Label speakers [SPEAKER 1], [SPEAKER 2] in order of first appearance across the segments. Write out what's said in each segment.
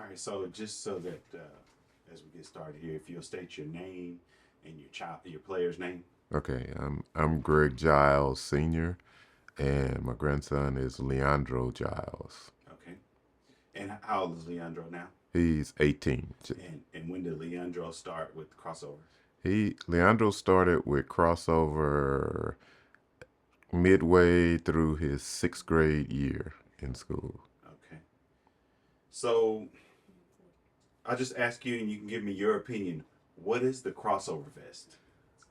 [SPEAKER 1] right, so just so that as we get started here, if you'll state your name and your player's name.
[SPEAKER 2] Okay, I'm Greg Giles Sr. and my grandson is Leandro Giles.
[SPEAKER 1] Okay. And how old is Leandro now?
[SPEAKER 2] He's 18.
[SPEAKER 1] And when did Leandro start with crossover?
[SPEAKER 2] Leandro started with crossover midway through his sixth grade year in school.
[SPEAKER 1] Okay. So I'll just ask you, and you can give me your opinion. What is the crossover vest?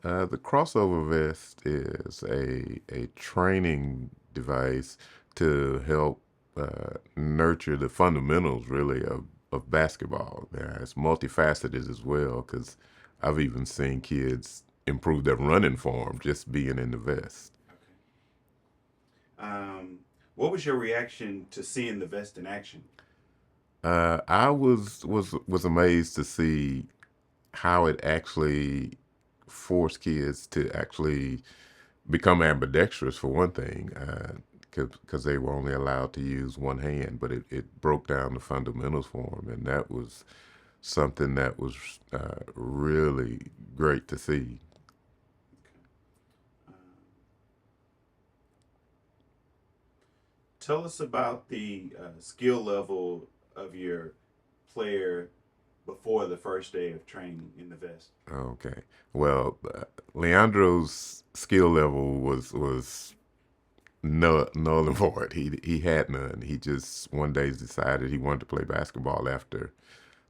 [SPEAKER 2] The crossover vest is a training device to help nurture the fundamentals, really, of basketball. Yeah, it's multifaceted as well because I've even seen kids improve their running form just being in the vest.
[SPEAKER 1] Okay. What was your reaction to seeing the vest in action?
[SPEAKER 2] I was amazed to see how it actually forced kids to actually become ambidextrous for one thing, because they were only allowed to use one hand, but it broke down the fundamentals for them, and that was something that was really great to see.
[SPEAKER 1] Uh, Tell us about the skill level of your player before the first day of training in the vest.
[SPEAKER 2] Okay, well, Leandro's skill level was null and void. He had none. He just one day decided he wanted to play basketball after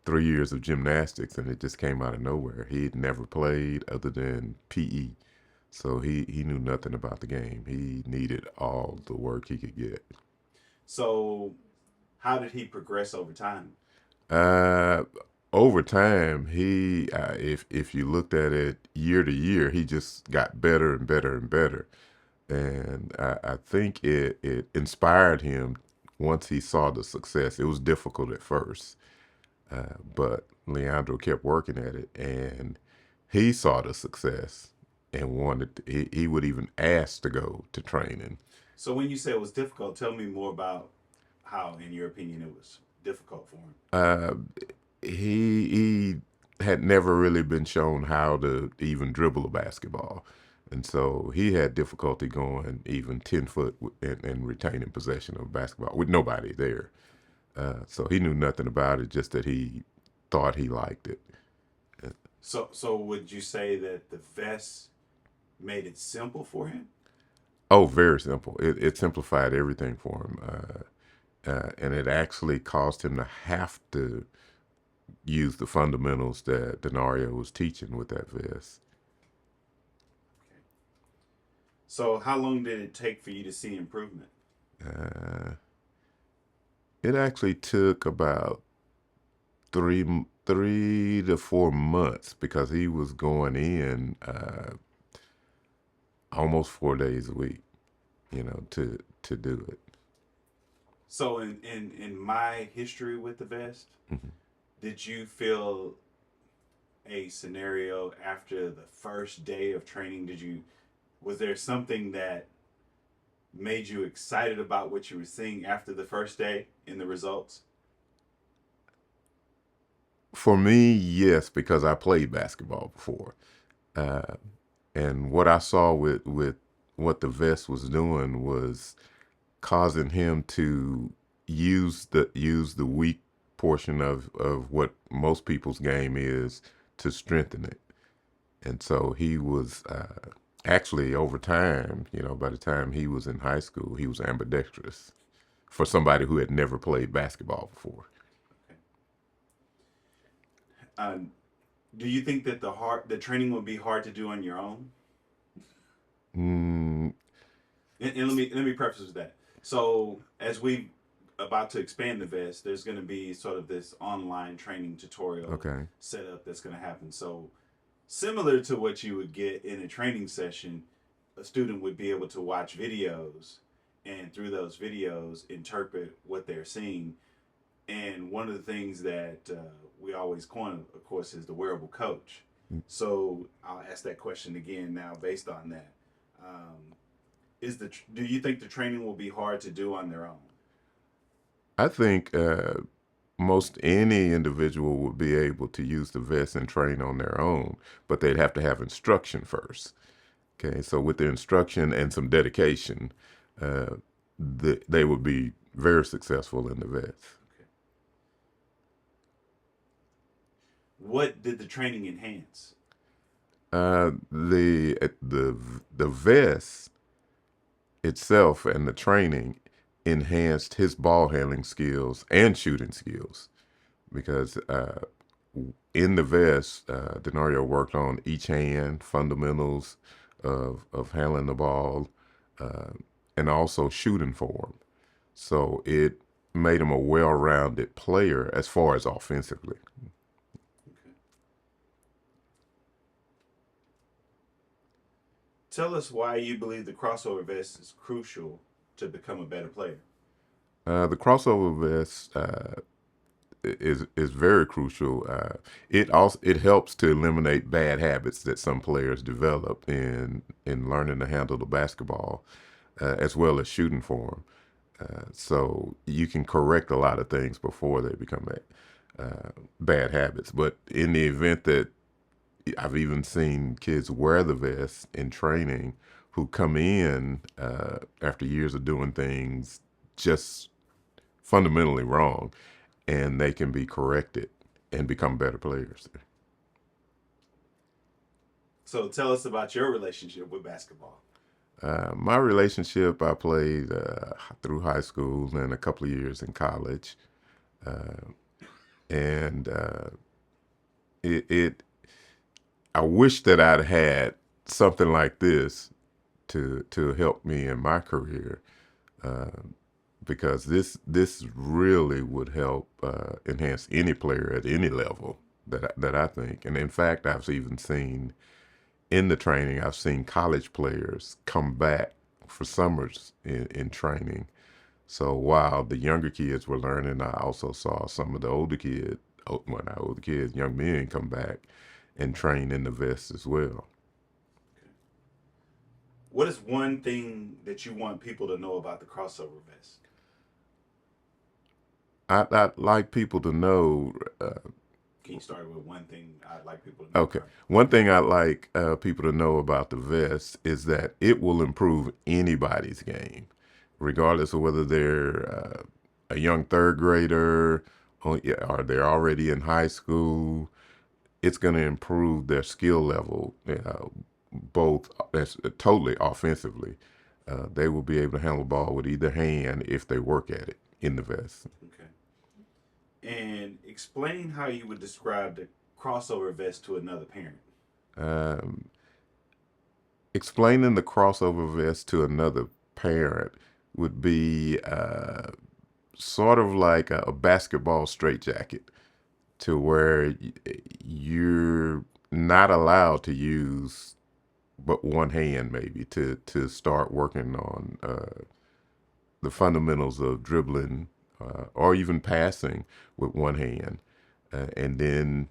[SPEAKER 2] 3 years of gymnastics, and it just came out of nowhere. He'd never played other than PE, so he knew nothing about the game. He needed all the work he could get.
[SPEAKER 1] So, how did he progress over time?
[SPEAKER 2] Uh, Over time, if you looked at it year to year, he just got better and better and better. And I think it inspired him once he saw the success. It was difficult at first, but Leandro kept working at it, and he saw the success and he would even ask to go to training.
[SPEAKER 1] So, when you say it was difficult, tell me more about how, in your opinion, it was difficult for him.
[SPEAKER 2] Uh, he had never really been shown how to even dribble a basketball. And so he had difficulty going even 10 foot and retaining possession of basketball with nobody there. So he knew nothing about it, just that he thought he liked it.
[SPEAKER 1] So would you say that the vest made it simple for him?
[SPEAKER 2] Oh, very simple. It simplified everything for him. And it actually caused him to have to use the fundamentals that Denario was teaching with that vest.
[SPEAKER 1] Okay. So, how long did it take for you to see improvement?
[SPEAKER 2] Uh, it actually took about three to 4 months because he was going in almost 4 days a week, to do it.
[SPEAKER 1] So, in my history with the vest,
[SPEAKER 2] Mm-hmm.
[SPEAKER 1] did you feel a scenario after the first day of training? Was there something that made you excited about what you were seeing after the first day in the results?
[SPEAKER 2] For me, yes, because I played basketball before. Uh, and what I saw with what the vest was doing was causing him to use the weak portion of what most people's game is to strengthen it. And so he was actually over time, by the time he was in high school, he was ambidextrous for somebody who had never played basketball before.
[SPEAKER 1] Okay. Um, do you think that the training would be hard to do on your own?
[SPEAKER 2] Mm,
[SPEAKER 1] And let me preface with that. So as we about to expand the vest, there's going to be sort of this online training tutorial
[SPEAKER 2] okay.
[SPEAKER 1] setup that's going to happen. So similar to what you would get in a training session, a student would be able to watch videos and through those videos interpret what they're seeing. And one of the things that we always coin, of course, is the wearable coach. So I'll ask that question again now based on that. Um, do you think the training will be hard to do on their own?
[SPEAKER 2] I think most any individual would be able to use the vest and train on their own, but they'd have to have instruction first. Okay, so with the instruction and some dedication, uh, they would be very successful in the vest.
[SPEAKER 1] Okay. What did the training enhance?
[SPEAKER 2] The vest itself and the training enhanced his ball handling skills and shooting skills because in the vest, Denario worked on each hand fundamentals of handling the ball uh, and also shooting form. So it made him a well-rounded player as far as offensively.
[SPEAKER 1] Okay. Tell us why you believe the crossover vest is crucial to become a better player.
[SPEAKER 2] The crossover vest is very crucial. It helps to eliminate bad habits that some players develop in learning to handle the basketball, as well as shooting form. So you can correct a lot of things before they become bad habits. But in the event that I've even seen kids wear the vest in training who come in after years of doing things just fundamentally wrong, and they can be corrected and become better players.
[SPEAKER 1] So tell us about your relationship with basketball.
[SPEAKER 2] My relationship, I played through high school and a couple of years in college, uh, and it. I wish that I'd had something like this to help me in my career, uh, because this really would help enhance any player at any level that I think. And in fact, I've even seen in the training, I've seen college players come back for summers in training. So while the younger kids were learning, I also saw some of the older kids, well, not older kids, young men come back and train in the vest as well.
[SPEAKER 1] What is one thing that you want people to know about the crossover vest?
[SPEAKER 2] I'd like people to know.
[SPEAKER 1] Can you start with one thing I'd like people to know
[SPEAKER 2] Okay,
[SPEAKER 1] about?
[SPEAKER 2] one thing I'd like people to know about the vest is that it will improve anybody's game, regardless of whether they're a young third grader or they're already in high school. It's going to improve their skill level, both totally offensively. They will be able to handle the ball with either hand if they work at it in the vest.
[SPEAKER 1] Okay. And explain how you would describe the crossover vest to another parent.
[SPEAKER 2] Um, Explaining the crossover vest to another parent would be sort of like a basketball straitjacket, to where you're not allowed to use but one hand maybe to start working on the fundamentals of dribbling or even passing with one hand, and then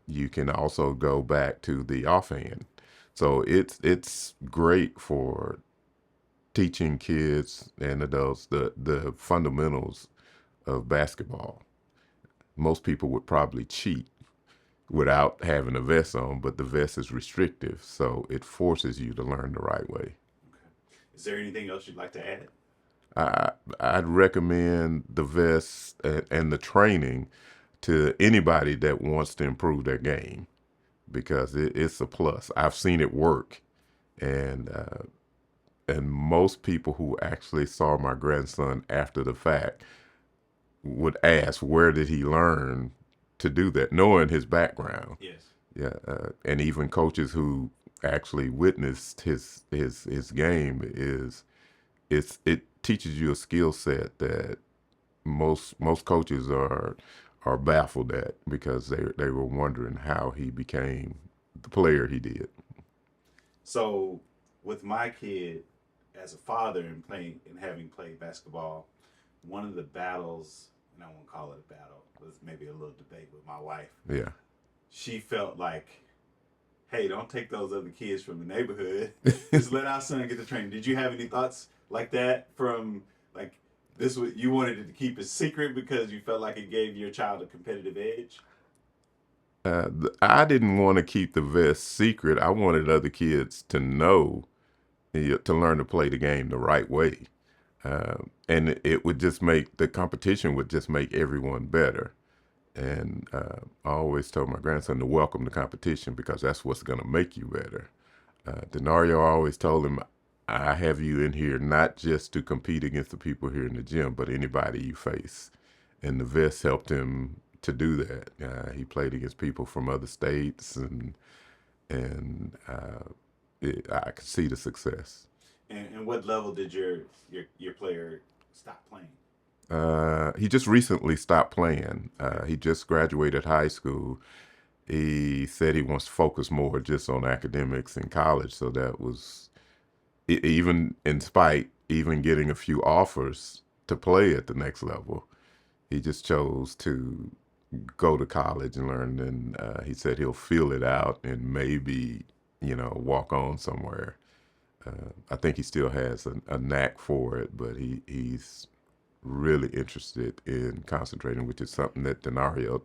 [SPEAKER 2] you can also go back to the offhand. So it's great for teaching kids and adults the fundamentals of basketball. Most people would probably cheat without having a vest on, but the vest is restrictive, so it forces you to learn the right way.
[SPEAKER 1] Okay. Is there anything else you'd like to add?
[SPEAKER 2] I'd recommend the vest and the training to anybody that wants to improve their game because it's a plus. I've seen it work, and most people who actually saw my grandson after the fact would ask, where did he learn to do that, knowing his background.
[SPEAKER 1] Yes.
[SPEAKER 2] Yeah, and even coaches who actually witnessed his game it teaches you a skill set that most coaches are baffled at because they were wondering how he became the player he did.
[SPEAKER 1] So, with my kid, as a father and playing and having played basketball, one of the battles, and I won't call it a battle, was maybe a little debate with my wife.
[SPEAKER 2] Yeah.
[SPEAKER 1] She felt like, hey, don't take those other kids from the neighborhood. Just let our son get the training. Did you have any thoughts like that from like This was, you wanted it to keep it secret because you felt like it gave your child a competitive edge?
[SPEAKER 2] I didn't want to keep the vest secret. I wanted other kids to know, to learn to play the game the right way. And it would just make the competition would just make everyone better. And I always told my grandson to welcome the competition because that's what's going to make you better. Denario always told him, I have you in here not just to compete against the people here in the gym, but anybody you face. And the vest helped him to do that. He played against people from other states, and I could see the success.
[SPEAKER 1] And what level did your player stop playing?
[SPEAKER 2] He just recently stopped playing. He just graduated high school. He said he wants to focus more just on academics in college. So that was, even in spite, even getting a few offers to play at the next level, he just chose to go to college and learn. And he said he'll feel it out and maybe, walk on somewhere. I think he still has a knack for it, but he's really interested in concentrating, which is something that Denario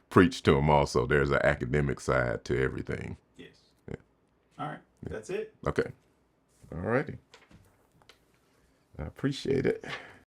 [SPEAKER 2] preached to him also. There's an academic side to everything.
[SPEAKER 1] Yes. Yeah. All right. Yeah. That's it.
[SPEAKER 2] Okay. All righty. I appreciate it.